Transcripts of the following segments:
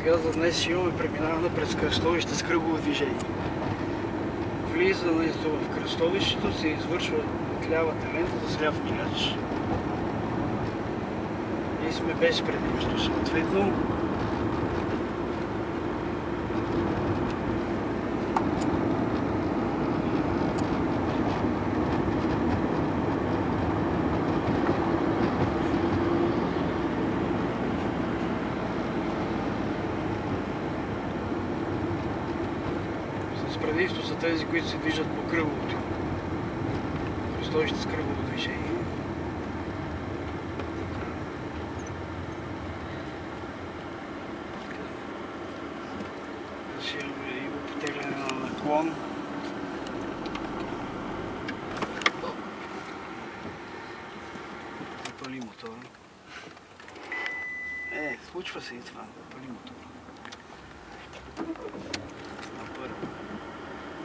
Сега за днес имаме преминаване през кръстовище с кръгово движение. Влизането в кръстовището се извършва от лявата лента с ляв мигач. И сме без предимство, съответно. Предимство са тези, които се движат по кръговото. Кръстовище с кръгово движение. Ще имаме и потегляне на наклон. Запали мотора. Случва се и това. Запали мотора.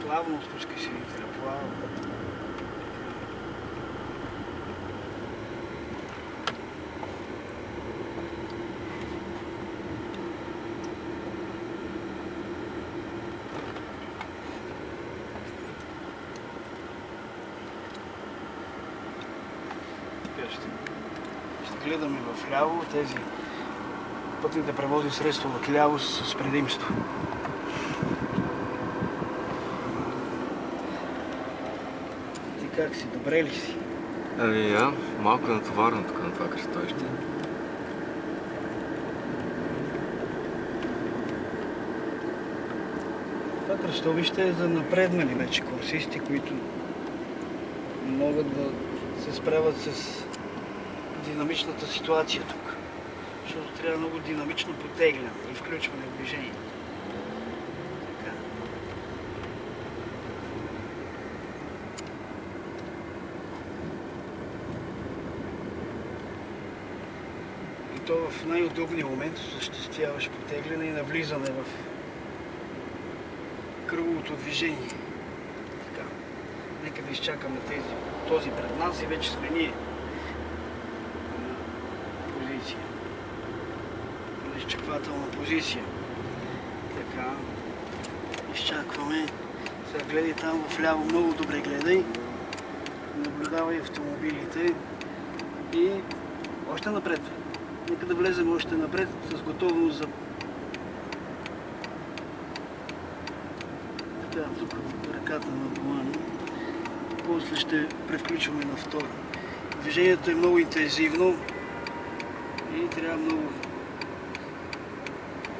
Плавно спускай се витъра, плавно. Ще гледаме в ляво тези пътните превозни средства от ляво с предимство. Как си? Добре ли си? Малко е натоварено тук на това кръстовище. Това кръстовище е за напреднали вече курсисти, които могат да се справят с динамичната ситуация тук. Защото трябва много динамично потегляне и включване в движение. То в най-удобния момент осъществяваш потегляне и навлизане в кръговото движение. Така. Нека да изчакаме този пред нас и вече сме ние на позиция. На изчаквателна позиция. Така. Изчакваме. Сега гледай там вляво, много добре гледай. Наблюдавай автомобилите и още напред. Нека да влезем още напред с готовност за... Така, тук ръката на колана. После ще превключваме на втора. Движението е много интензивно и трябва много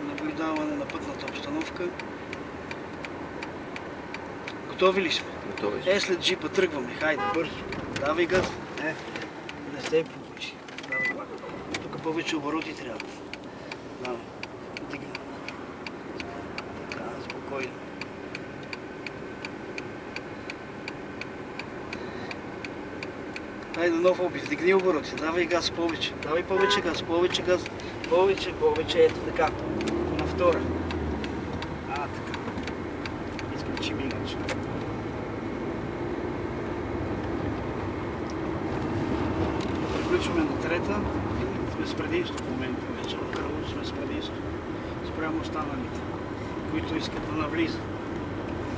наблюдаване на пътната обстановка. Готови ли сме? Готови сме. След джипа тръгваме. Хайде, бързо. Давай газ. Не се получи. Повече обороти трябва. Да. Така, спокойно. Хайде нов опит, дигни обороти, давай газ повече. Давай повече газ, повече газ. Повече, ето така. На втора. Така. Изключи мигач. Приключваме на трета. Сме с предимство в момента вече. На кръгово сме с предимство. Спрямо останалите, които искат да навлизат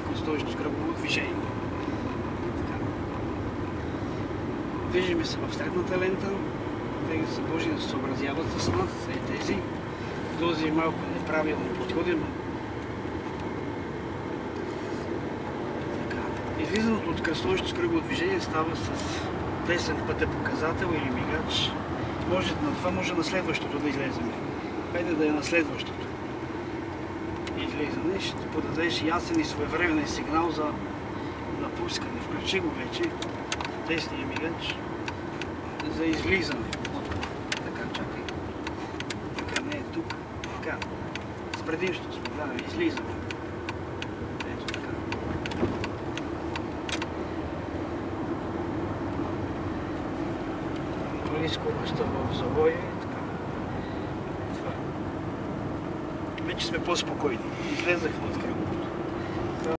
в кръстовище с кръгово движение. Движиме се в средната лента. Те са длъжни да се съобразяват с нас, тези. Този малко неправилно подходим. Излизането от кръстовище с кръгово движение става с десен пътепоказател или мигач. На това може на следващото да излезем. Хайде да е на следващото излизане. Ще подадеш ясен и своевременен сигнал за напускане. Включи го вече. Десния мигач. За излизане. Така, чакай. Така, не е тук. Така. С предимство сме. Да, излизаме. Ето така. Скоростта в завоя и така. Вече сме по-спокойни. Излезахме от кръга.